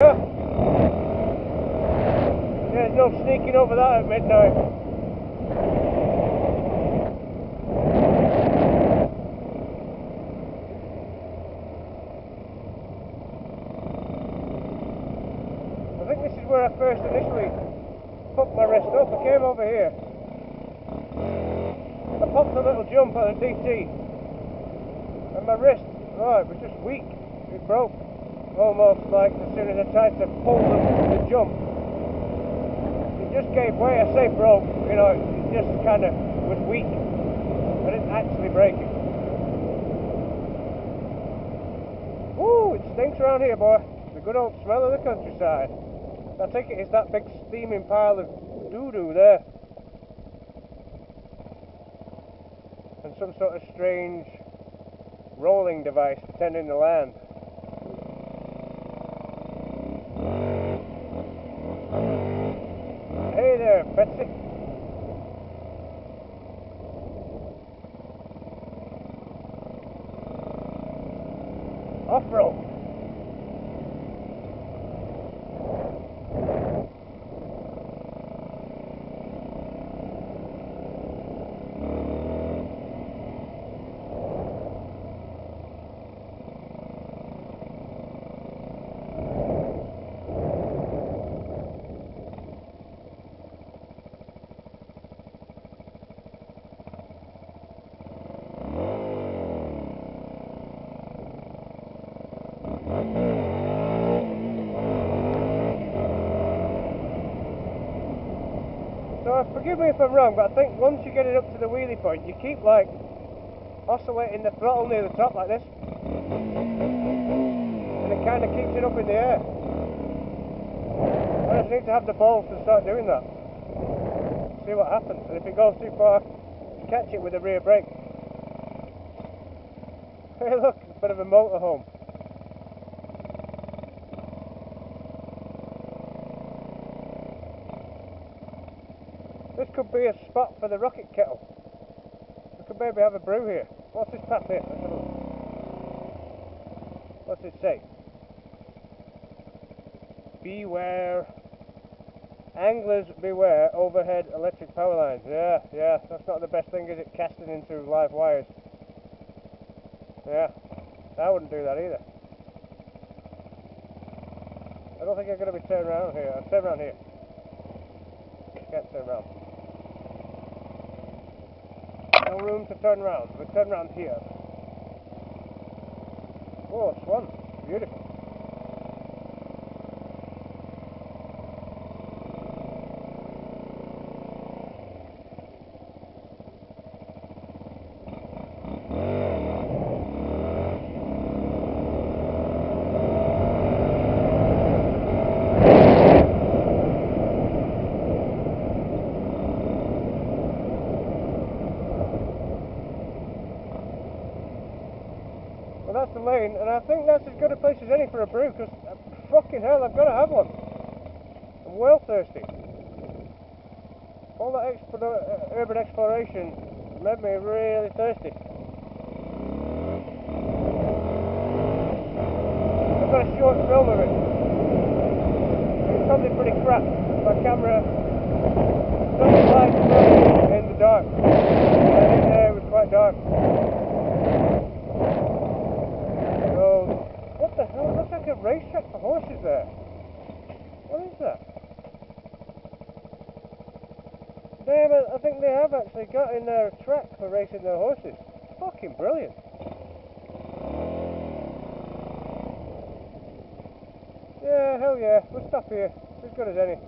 Yeah, there's no sneaking over that at midnight. I think this is where I first initially fucked my wrist up. I came over here. I popped a little jump on a DT. And my wrist, oh, it was just weak. It broke. Almost like as soon as I tried to pull the jump. It just gave way. I say broke, you know, it just kind of was weak. I didn't actually break it. Woo, it stinks around here, boy. The good old smell of the countryside. I think it is that big steaming pile of doo-doo there. And some sort of strange rolling device tending the land. Hey there, Betsy. Off-road. So forgive me if I'm wrong, but I think once you get it up to the wheelie point, you keep like oscillating the throttle near the top like this, and it kind of keeps it up in the air. I just need to have the balls to start doing that. See what happens, and if it goes too far, catch it with the rear brake. Hey look, it's a bit of a motorhome. This could be a spot for the rocket kettle. We could maybe have a brew here. What's this tap here? Let's have a look. What's it say? Beware. Anglers beware overhead electric power lines. Yeah, that's not the best thing, is it? Casting into live wires. Yeah, I wouldn't do that either. I don't think I'm going to be turning around here. I'll turn around here. Can't turn around. No room to turn around. We'll turn around here. Oh, swan. Beautiful. Well, that's the lane, and I think that's as good a place as any for a brew, because fucking hell, I've got to have one. I'm well thirsty. All that urban exploration made me really thirsty. I've got a short film of it. It's probably pretty crap. My camera doesn't like in the dark. And in there it was quite dark. What the hell? It looks like a racetrack for horses there. What is that? I think they have actually got in there a track for racing their horses. Fucking brilliant. Yeah, hell yeah. We'll stop here. It's as good as any.